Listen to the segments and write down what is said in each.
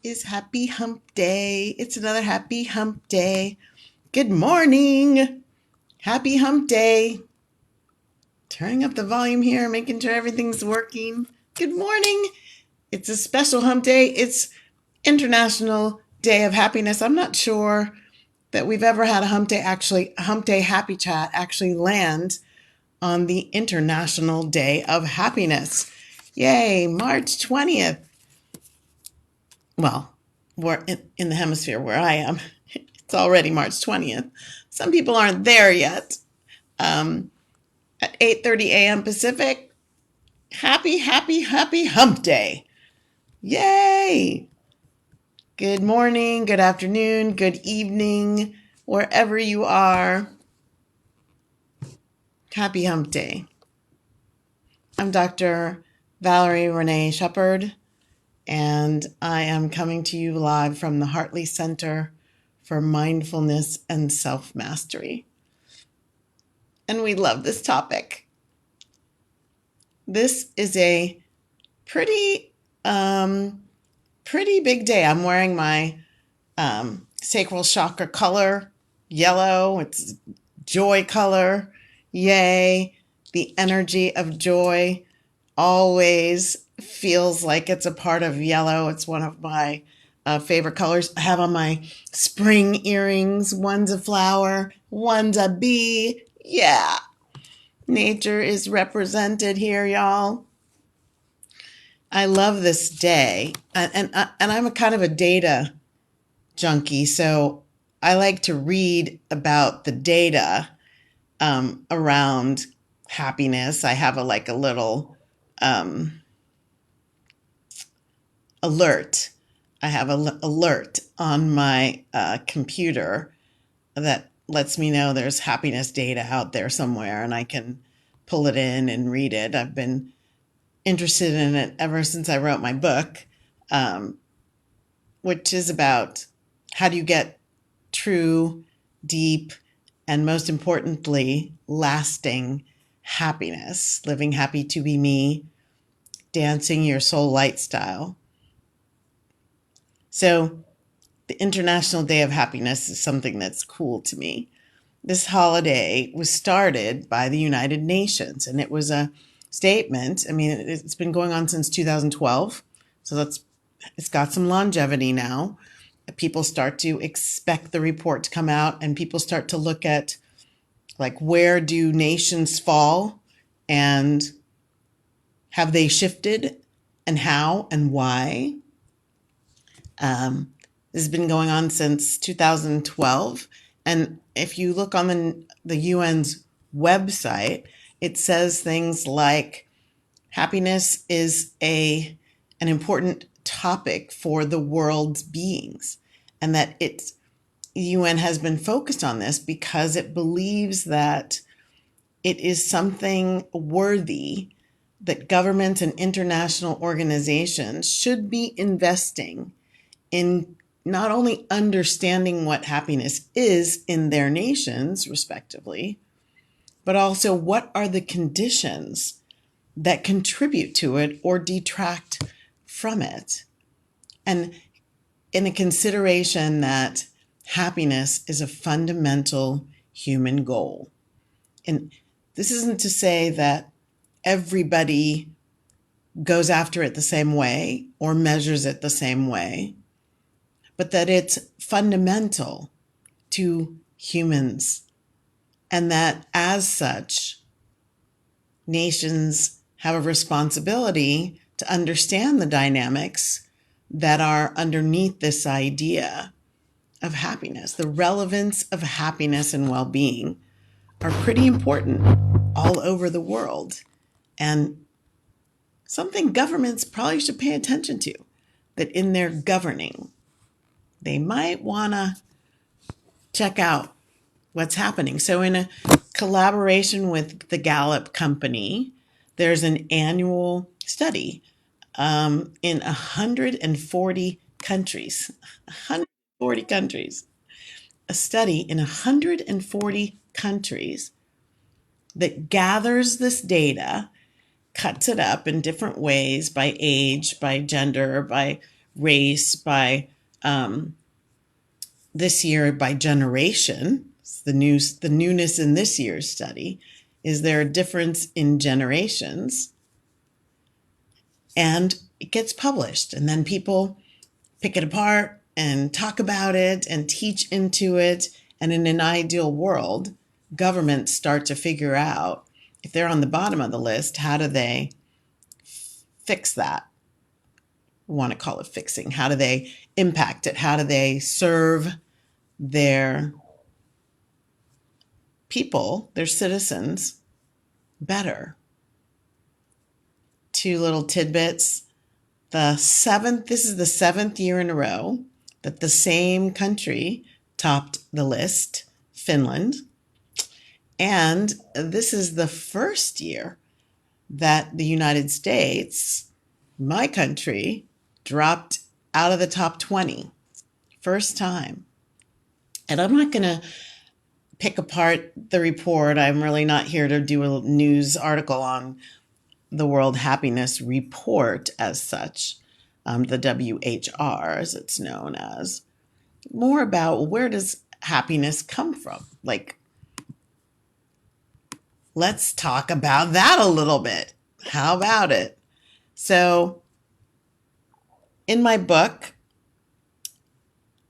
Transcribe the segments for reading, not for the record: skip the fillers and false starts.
Is Happy Hump Day. It's another Happy Hump Day. Good morning. Happy Hump Day. Turning up the volume here, making sure everything's working. Good morning. It's a special hump day. It's International Day of Happiness. I'm not sure that we've ever had a hump day happy chat actually land on the International Day of Happiness. Yay, March 20th. Well, we're in the hemisphere where I am. It's already March 20th. Some people aren't there yet. At 8:30 a.m. Pacific, happy hump day. Yay! Good morning, good afternoon, good evening, wherever you are. Happy hump day. I'm Dr. Valerie Renee Shepard, and I am coming to you live from the Hartley Center for Mindfulness and Self-Mastery. And we love this topic. This is a pretty big day. I'm wearing my sacral chakra color, yellow. It's joy color. Yay. The energy of joy always feels like it's a part of yellow. It's one of my favorite colors. I have on my spring earrings. One's a flower, one's a bee. Yeah. Nature is represented here, y'all. I love this day. And I'm a kind of a data junkie, so I like to read about the data around happiness. I have a little alert. I have an alert on my computer that lets me know there's happiness data out there somewhere, and I can pull it in and read it. I've been interested in it ever since I wrote my book, which is about how do you get true, deep, and most importantly, lasting happiness, living happy to be me, dancing your soul light style. So the International Day of Happiness is something that's cool to me. This holiday was started by the United Nations, and it was a statement. I mean, it's been going on since 2012, so it's got some longevity now. People start to expect the report to come out, and people start to look at where do nations fall, and have they shifted, and how and why. This has been going on since 2012. And if you look on the UN's website, it says things like happiness is an important topic for the world's beings, and that the UN has been focused on this because it believes that it is something worthy that governments and international organizations should be investing in, not only understanding what happiness is in their nations, respectively, but also what are the conditions that contribute to it or detract from it. And in a consideration that happiness is a fundamental human goal. And this isn't to say that everybody goes after it the same way or measures it the same way, but that it's fundamental to humans, and that as such, nations have a responsibility to understand the dynamics that are underneath this idea of happiness. The relevance of happiness and well-being are pretty important all over the world, and something governments probably should pay attention to, that in their governing, they might want to check out what's happening. So in a collaboration with the Gallup company, there's an annual study in 140 countries. 140 countries. A study in 140 countries that gathers this data, cuts it up in different ways by age, by gender, by race, by this year by generation. The newness in this year's study is there a difference in generations, and it gets published, and then people pick it apart and talk about it and teach into it. And in an ideal world, governments start to figure out, if they're on the bottom of the list, how do they fix that? We want to call it fixing. How do they impact it? How do they serve their people, their citizens, better? Two little tidbits. This is the seventh year in a row that the same country topped the list, Finland. And this is the first year that the United States, my country, dropped out of the top 20. First time. And I'm not going to pick apart the report. I'm really not here to do a news article on the World Happiness Report as such, the WHR as it's known as. More about, where does happiness come from? Let's talk about that a little bit. How about it? So, in my book,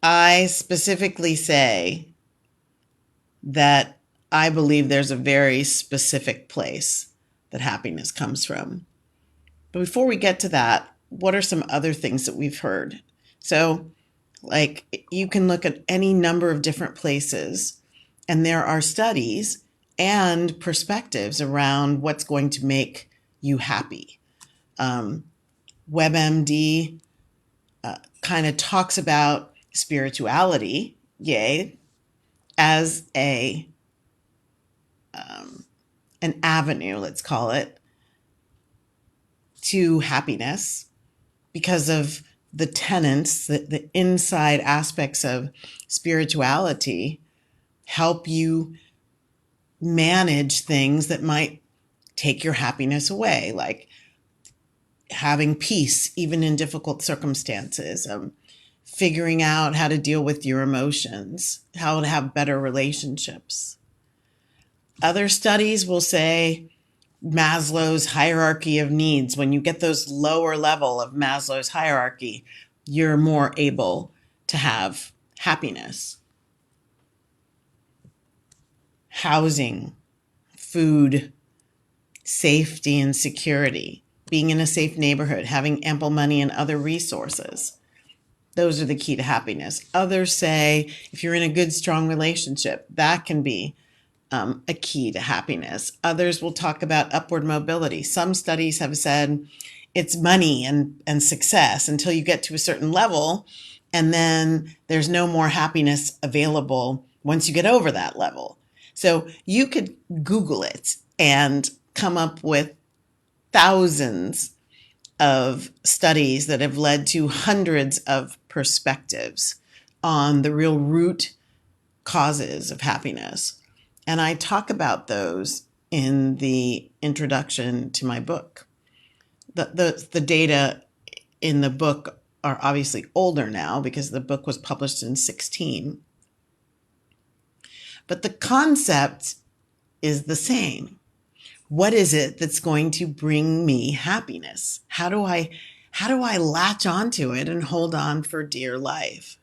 I specifically say that I believe there's a very specific place that happiness comes from. But before we get to that, what are some other things that we've heard? So, you can look at any number of different places, and there are studies and perspectives around what's going to make you happy. WebMD kind of talks about spirituality, as an avenue, let's call it, to happiness, because of the tenets, the inside aspects of spirituality help you manage things that might take your happiness away, like having peace even in difficult circumstances, figuring out how to deal with your emotions, how to have better relationships. Other studies will say Maslow's hierarchy of needs. When you get those lower level of Maslow's hierarchy, you're more able to have happiness. Housing, food, safety and security, being in a safe neighborhood, having ample money and other resources. Those are the key to happiness. Others say if you're in a good, strong relationship, that can be a key to happiness. Others will talk about upward mobility. Some studies have said it's money and success until you get to a certain level, and then there's no more happiness available once you get over that level. So you could Google it and come up with thousands of studies that have led to hundreds of perspectives on the real root causes of happiness. And I talk about those in the introduction to my book. The data in the book are obviously older now because the book was published in 2016. But the concept is the same. What is it that's going to bring me happiness? How do I latch onto it and hold on for dear life?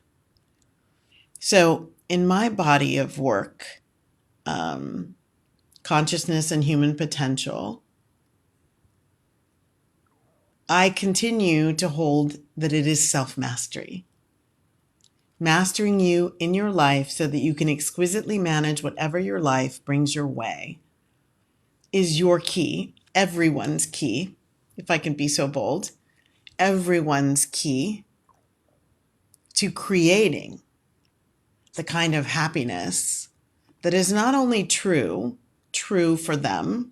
So in my body of work, consciousness and human potential, I continue to hold that it is self-mastery. Mastering you in your life so that you can exquisitely manage whatever your life brings your way is your key, everyone's key, if I can be so bold, everyone's key to creating the kind of happiness that is not only true for them,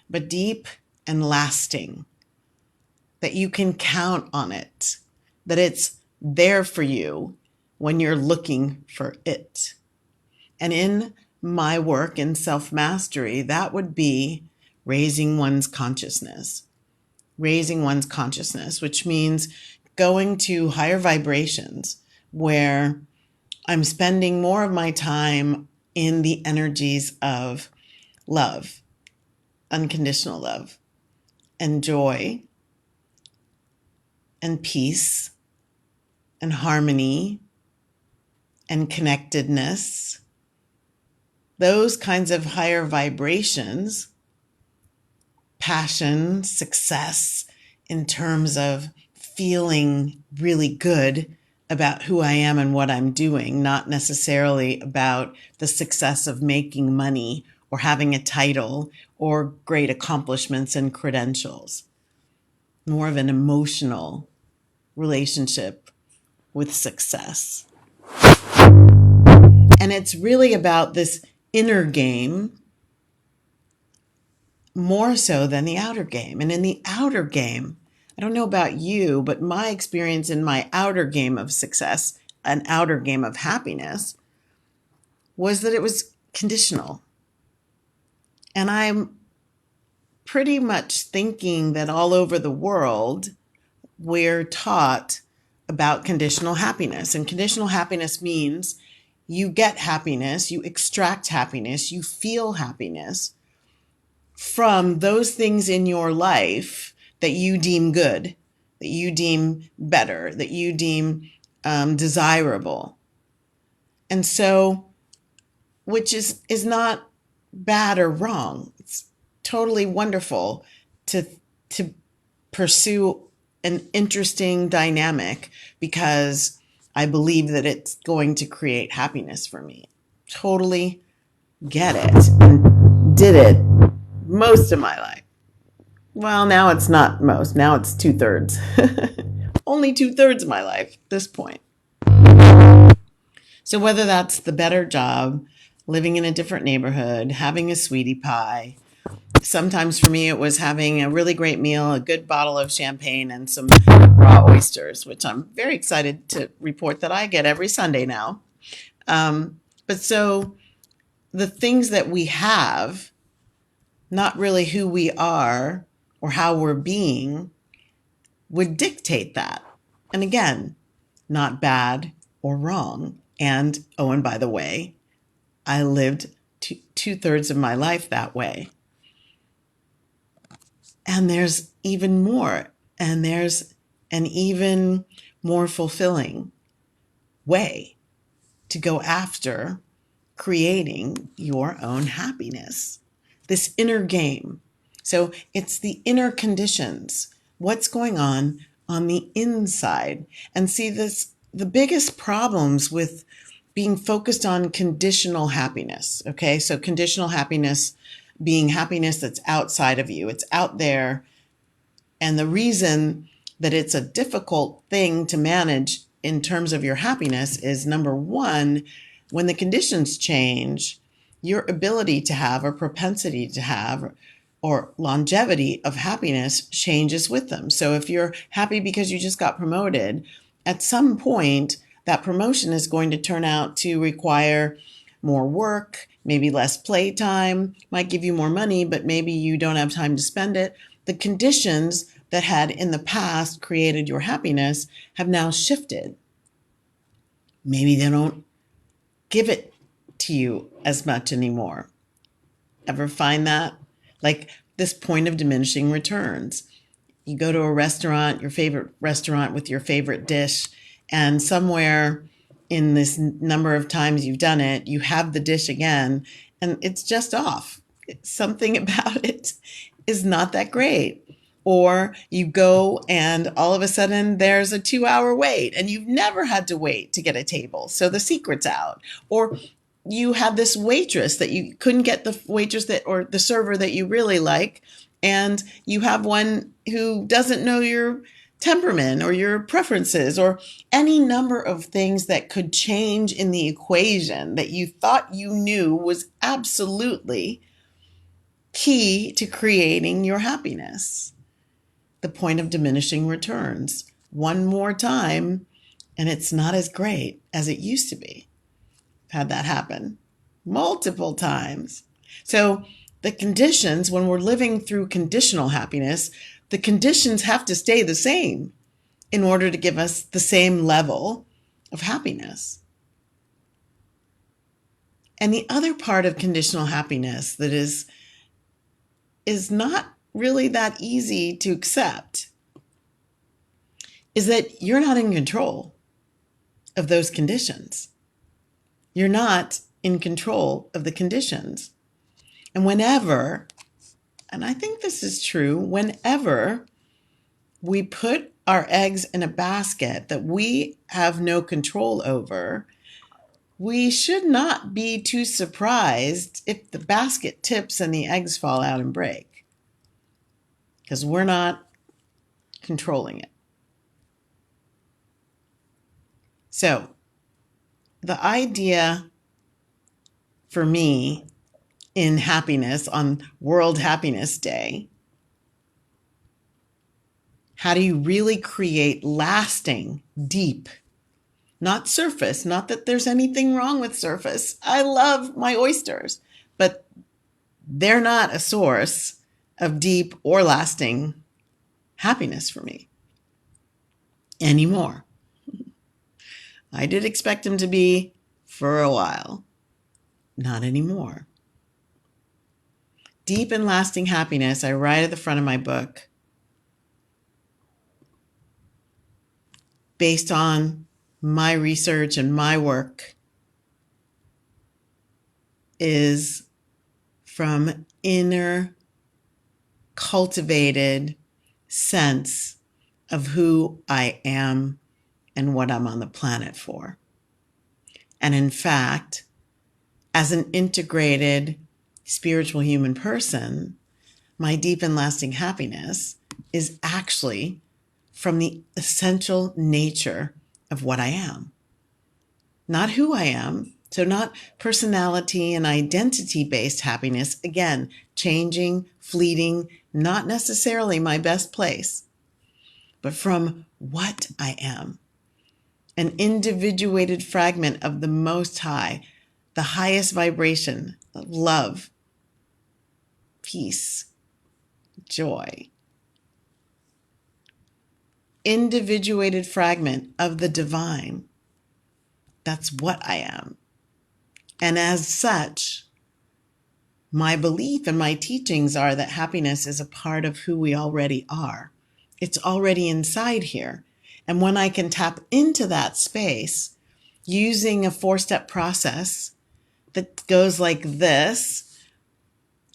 but deep and lasting, that you can count on it, that it's there for you when you're looking for it. And in my work in self-mastery, that would be raising one's consciousness, which means going to higher vibrations where I'm spending more of my time in the energies of love, unconditional love, and joy, and peace, and harmony, and connectedness. Those kinds of higher vibrations, passion, success, in terms of feeling really good about who I am and what I'm doing, not necessarily about the success of making money or having a title or great accomplishments and credentials. More of an emotional relationship with success. And it's really about this inner game more so than the outer game. And in the outer game, I don't know about you, but my experience in my outer game of success, an outer game of happiness, was that it was conditional. And I'm pretty much thinking that all over the world, we're taught about conditional happiness. And conditional happiness means you get happiness, you extract happiness, you feel happiness from those things in your life that you deem good, that you deem better, that you deem desirable. And so, which is not bad or wrong. It's totally wonderful to pursue an interesting dynamic because I believe that it's going to create happiness for me. Totally get it and did it most of my life. Well, now it's not most. Now it's 2/3. Only 2/3 of my life at this point. So whether that's the better job, living in a different neighborhood, having a sweetie pie, sometimes for me it was having a really great meal, a good bottle of champagne, and some raw oysters, which I'm very excited to report that I get every Sunday now. But so the things that we have, not really who we are or how we're being, would dictate that. And again, not bad or wrong. And, oh, and by the way, I lived 2/3 of my life that way. And there's even more. And there's an even more fulfilling way to go after creating your own happiness. This inner game. So it's the inner conditions. What's going on the inside? And see, the biggest problems with being focused on conditional happiness. Okay, so conditional happiness being happiness that's outside of you. It's out there. And the reason that it's a difficult thing to manage in terms of your happiness is, number one, when the conditions change, your ability to have or propensity to have or longevity of happiness changes with them. So if you're happy because you just got promoted, at some point, that promotion is going to turn out to require more work, maybe less playtime, might give you more money, but maybe you don't have time to spend it. The conditions that had in the past created your happiness have now shifted. Maybe they don't give it to you as much anymore. Ever find that? Like this point of diminishing returns. You go to a restaurant, your favorite restaurant with your favorite dish, and somewhere in this number of times you've done it, you have the dish again, and it's just off. Something about it is not that great. Or you go and all of a sudden there's a 2-hour wait and you've never had to wait to get a table. So the secret's out. Or you have this waitress that you couldn't get the waitress that or the server that you really like. And you have one who doesn't know your temperament or your preferences or any number of things that could change in the equation that you thought you knew was absolutely key to creating your happiness. The point of diminishing returns. One more time, and it's not as great as it used to be. I've had that happen multiple times. So the conditions, when we're living through conditional happiness, the conditions have to stay the same. in order to give us the same level of happiness. And the other part of conditional happiness that is not really that easy to accept is that you're not in control of those conditions. You're not in control of the conditions. And whenever, and I think this is true, whenever we put our eggs in a basket that we have no control over, we should not be too surprised if the basket tips and the eggs fall out and break, because we're not controlling it. So the idea for me in happiness on World Happiness Day, how do you really create lasting, deep, not surface, not that there's anything wrong with surface. I love my oysters, but they're not a source of deep or lasting happiness for me anymore. I did expect them to be for a while. Not anymore. Deep and lasting happiness, I write at the front of my book, based on my research and my work, is from inner cultivated sense of who I am and what I'm on the planet for. And in fact, as an integrated spiritual human person, my deep and lasting happiness is actually from the essential nature of what I am, not who I am. So not personality and identity-based happiness, again, changing, fleeting, not necessarily my best place, but from what I am, an individuated fragment of the Most High, the highest vibration of love, peace, joy. Individuated fragment of the divine. That's what I am. And as such, my belief and my teachings are that happiness is a part of who we already are. It's already inside here. And when I can tap into that space using a 4-step process that goes like this,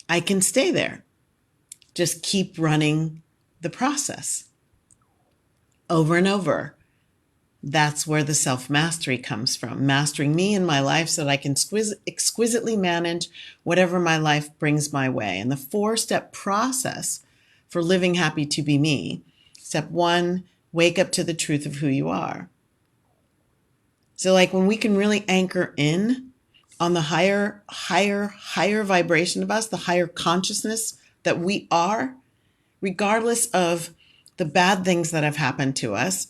I can stay there. Just keep running the process over and over. That's where the self-mastery comes from, mastering me and my life so that I can exquisitely manage whatever my life brings my way. And the 4-step process for living happy to be me. Step 1, wake up to the truth of who you are. So like when we can really anchor in on the higher vibration of us, the higher consciousness that we are, regardless of the bad things that have happened to us,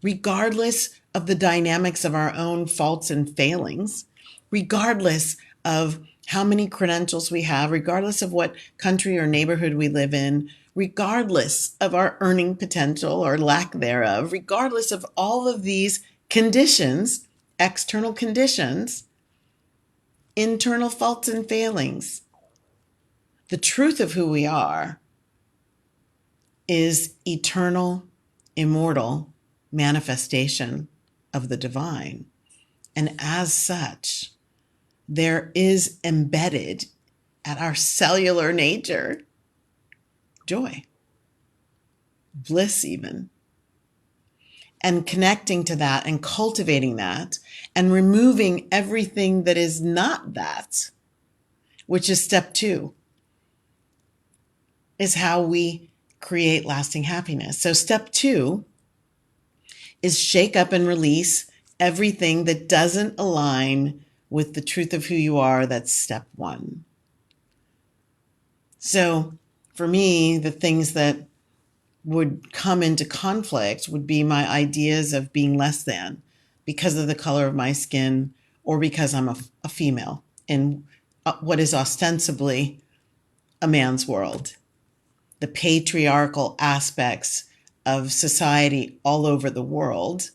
regardless of the dynamics of our own faults and failings, regardless of how many credentials we have, regardless of what country or neighborhood we live in, regardless of our earning potential or lack thereof, regardless of all of these conditions, external conditions, internal faults and failings, the truth of who we are is eternal, immortal manifestation of the divine. And as such, there is embedded at our cellular nature joy, bliss even. And connecting to that and cultivating that and removing everything that is not that, which is step 2, is how we create lasting happiness. So step 2 is shake up and release everything that doesn't align with the truth of who you are. That's step 1. So for me, the things that would come into conflict would be my ideas of being less than because of the color of my skin or because I'm a female in what is ostensibly a man's world. The patriarchal aspects of society all over the world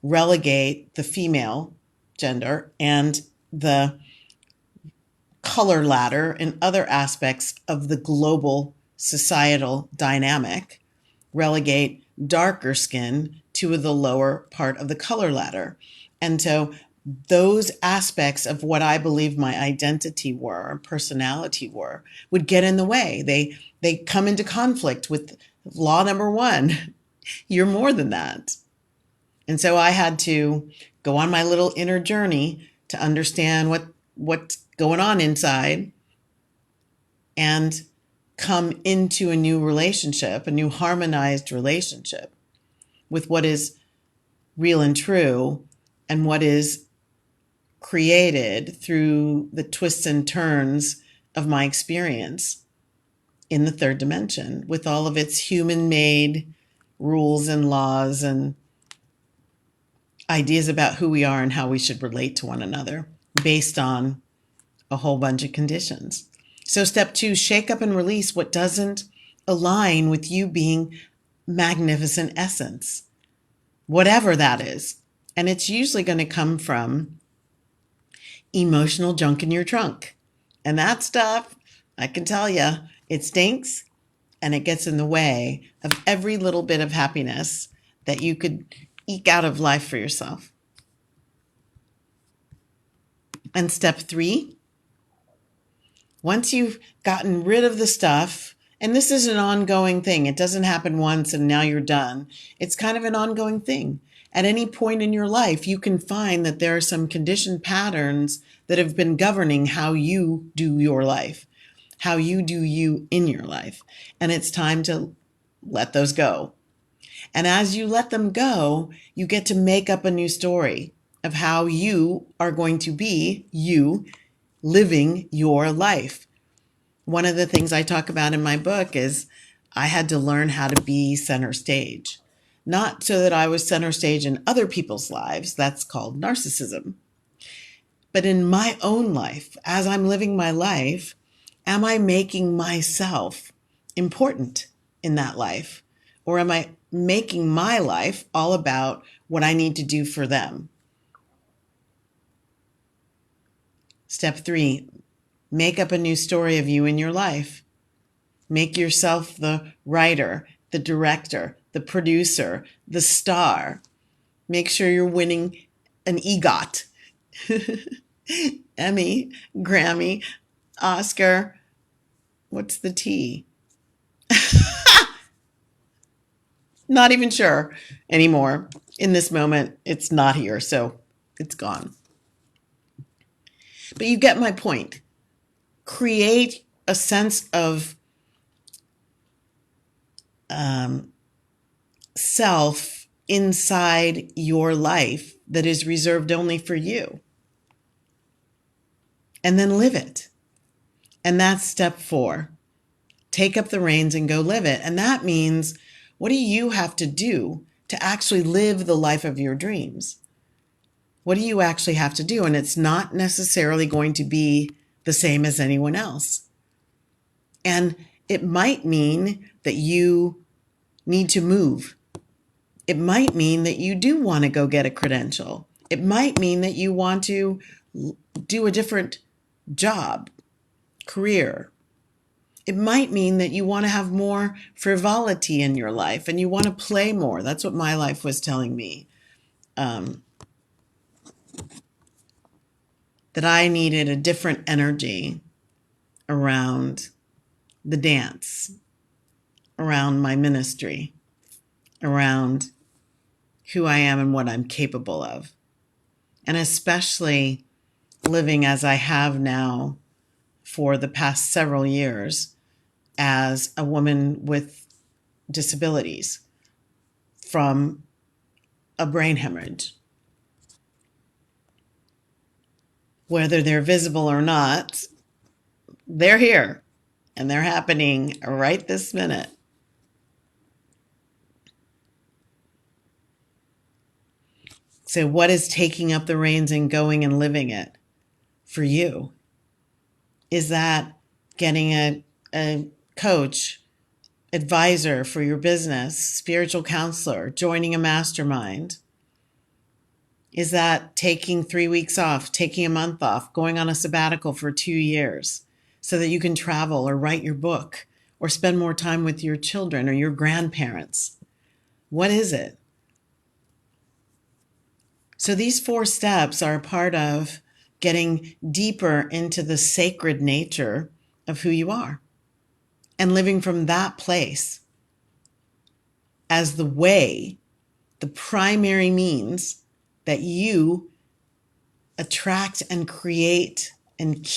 relegate the female gender and the color ladder and other aspects of the global societal dynamic, relegate darker skin to the lower part of the color ladder. And so those aspects of what I believe my identity were, personality were, would get in the way. They come into conflict with law number one. You're more than that. And so I had to go on my little inner journey to understand what's going on inside and come into a new relationship, a new harmonized relationship with what is real and true and what is created through the twists and turns of my experience in the third dimension with all of its human-made rules and laws and ideas about who we are and how we should relate to one another based on a whole bunch of conditions. So step 2, shake up and release what doesn't align with you being magnificent essence, whatever that is. And it's usually going to come from emotional junk in your trunk. And that stuff, I can tell you, it stinks and it gets in the way of every little bit of happiness that you could eke out of life for yourself. And step 3, once you've gotten rid of the stuff, and this is an ongoing thing, it doesn't happen once and now you're done. It's kind of an ongoing thing. At any point in your life, you can find that there are some conditioned patterns that have been governing how you do your life, how you do you in your life. And it's time to let those go. And as you let them go, you get to make up a new story of how you are going to be you living your life. One of the things I talk about in my book is I had to learn how to be center stage. Not so that I was center stage in other people's lives, that's called narcissism. But in my own life, as I'm living my life, am I making myself important in that life? Or am I making my life all about what I need to do for them? Step 3, make up a new story of you in your life. Make yourself the writer, the director, the producer, the star. Make sure you're winning an EGOT, Emmy, Grammy, Oscar. What's the T? Not even sure anymore. In this moment, it's not here, so it's gone. But you get my point. Create a sense of self inside your life that is reserved only for you. And then live it. And that's step 4. Take up the reins and go live it. And that means, what do you have to do to actually live the life of your dreams? What do you actually have to do? And it's not necessarily going to be the same as anyone else. And it might mean that you need to move. It might mean that you do want to go get a credential. It might mean that you want to do a different job, career. It might mean that you want to have more frivolity in your life and you want to play more. That's what my life was telling me. That I needed a different energy around the dance, around my ministry, around who I am and what I'm capable of. And especially living as I have now for the past several years as a woman with disabilities from a brain hemorrhage. Whether they're visible or not, they're here and they're happening right this minute. So what is taking up the reins and going and living it for you? Is that getting a coach advisor for your business, spiritual counselor, joining a mastermind? Is that taking 3 weeks off, taking a month off, going on a sabbatical for 2 years so that you can travel or write your book or spend more time with your children or your grandparents? What is it? So these 4 steps are a part of getting deeper into the sacred nature of who you are and living from that place as the way, the primary means that you attract and create and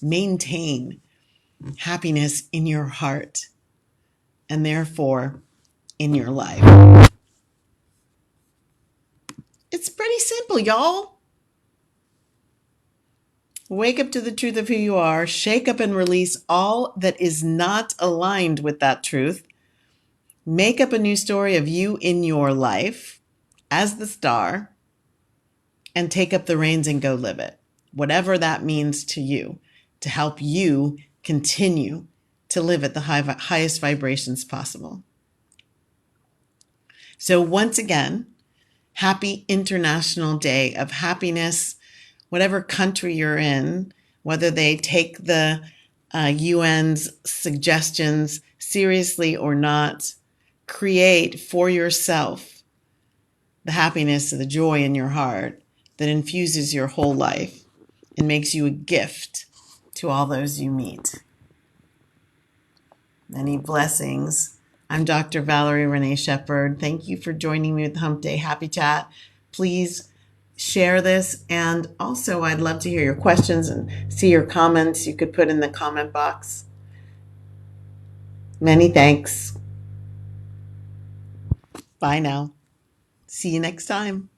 maintain happiness in your heart and therefore in your life. It's pretty simple, y'all. Wake up to the truth of who you are, shake up and release all that is not aligned with that truth, make up a new story of you in your life as the star, and take up the reins and go live it, whatever that means to you, to help you continue to live at the highest vibrations possible. So once again, happy International Day of Happiness, whatever country you're in, whether they take the UN's suggestions seriously or not, create for yourself the happiness, the joy in your heart that infuses your whole life and makes you a gift to all those you meet. Many blessings. I'm Dr. Valerie Renee Shepard. Thank you for joining me with Hump Day Happy Chat. Please share this, and also I'd love to hear your questions and see your comments you could put in the comment box. Many thanks. Bye now. See you next time.